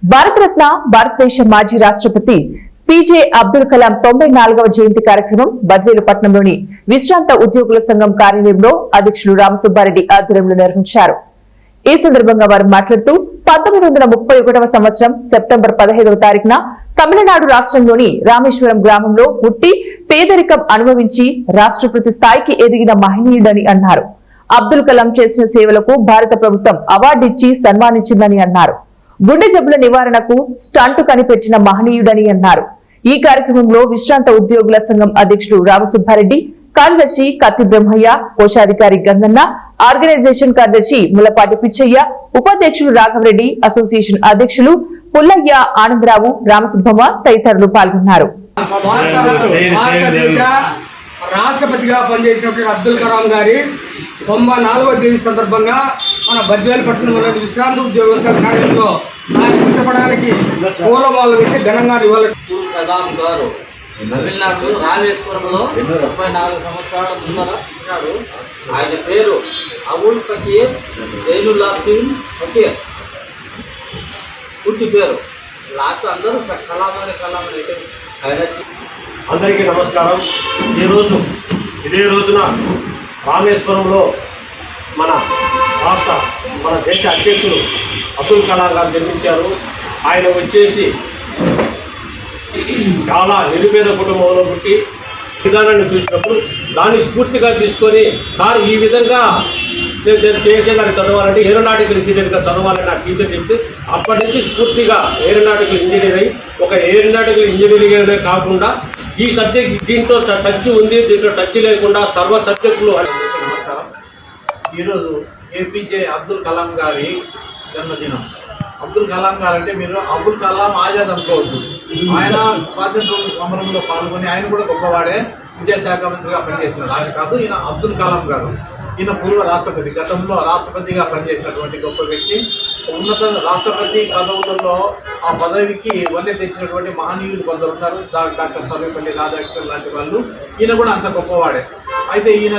భారతరత్న భారతదేశ మాజీ రాష్ట్రపతి పీజే అబ్దుల్ కలాం 94వ జయంతి కార్యక్రమం బద్వేలు పట్టణంలోని విశ్రాంత ఉద్యోగుల సంఘం కార్యాలయంలో అధ్యక్షులు రామసుబ్బారెడ్డి ఆధ్వర్యంలో నిర్వహించారు. ఈ సందర్భంగా వారు మాట్లాడుతూ 1931వ సంవత్సరం సెప్టెంబర్ 15వ తారీఖున తమిళనాడు రాష్ట్రంలోని రామేశ్వరం గ్రామంలో పుట్టి పేదరికం అనుభవించి రాష్ట్రపతి స్థాయికి ఎదిగిన మహనీయుడని అన్నారు. అబ్దుల్ కలాం చేసిన సేవలకు భారత ప్రభుత్వం అవార్డిచ్చి సన్మానించిందని అన్నారు. గుండె జబ్బుల నివారణకు స్టంట్ కనిపెట్టిన మహనీయుడని అన్నారు. ఈ కార్యక్రమంలో విశ్రాంత ఉద్యోగుల సంఘం అధ్యక్షులు రామసుబ్బారెడ్డి, కార్యదర్శి కత్తి బ్రహ్మయ్య, కోశాధికారి గంగన్న, ఆర్గనైజేషన్ కార్యదర్శి ములపాటి పిచ్చయ్య, ఉపాధ్యక్షులు రాఘవరెడ్డి, అసోసియేషన్ అధ్యక్షులు పుల్లయ్య, ఆనందరావు, రామసుబ్బమ్మ తదితరులు పాల్గొన్నారు. రాష్ట్రపతిగా పనిచేసినటువంటి అబ్దుల్ కలాం గారి 94వ జయంతి సందర్భంగా మన బద్వేలు పట్టణంలోని విశ్రాంత ఉద్యోగుల సంఘ కార్యాలయంలో చెప్పడానికి పూలమాలలు వేసి ఘనంగా కలాం గారు తమిళనాడు రామేశ్వరంలో 34 సంవత్సరాల ముందర ఉన్నాడు. ఆయన పేరు అబుల్ ఫకీర్ జైనులాబ్దీన్ ఫకీర్, పూర్తి పేరు. లాస్ట్ అందరూ కలాం అయితే ఆయన. అందరికీ నమస్కారం. ఇదే రోజున రామేశ్వరంలో మన దేశ అధ్యక్షులు అబ్దుల్ కలాం గారు జన్మించారు. ఆయన వచ్చేసి చాలా నిరుపేద కుటుంబంలో పుట్టి విధానాన్ని చూసినప్పుడు దాన్ని స్ఫూర్తిగా తీసుకొని సార్ ఈ విధంగా చేసేదాన్ని చదవాలంటే ఏరోనాటికల్ ఇంజనీర్గా చదవాలని నా టీచర్ చెప్తే అప్పటి నుంచి స్ఫూర్తిగా ఏరోనాటికల్ ఇంజనీర్ అయ్యి ఒక ఏరోనాటికల్ ఇంజనీరింగ్ కాకుండా ఈ సబ్జెక్ట్ దీంతో టచ్ ఉంది, దీంట్లో టచ్ లేకుండా సర్వ సబ్జెక్టులు. నమస్కారం. ఈరోజు ఏపీజే అబ్దుల్ కలాం గారి జన్మదినం. అబ్దుల్ కలాం గారు అంటే మీరు అబుల్ కలాం ఆజాద్ అనుకోవద్దు. ఆయన స్వాతంత్ర సమరంలో పాల్గొని ఆయన కూడా గొప్పవాడే, విద్యాశాఖ మంత్రిగా పనిచేస్తున్నాడు. ఆయన కాదు, ఈయన అబ్దుల్ కలాం గారు. ఈయన పూర్వ రాష్ట్రపతి, గతంలో రాష్ట్రపతిగా పనిచేసినటువంటి గొప్ప వ్యక్తి. ఉన్నత రాష్ట్రపతి పదవులలో ఆ పదవికి వన్నె తెచ్చినటువంటి మహనీయులు కొందరు ఉన్నారు. డాక్టర్ సర్వేపల్లి రాధాకృష్ణన్ లాంటి వాళ్ళు. ఈయన కూడా అంత గొప్పవాడే. అయితే ఈయన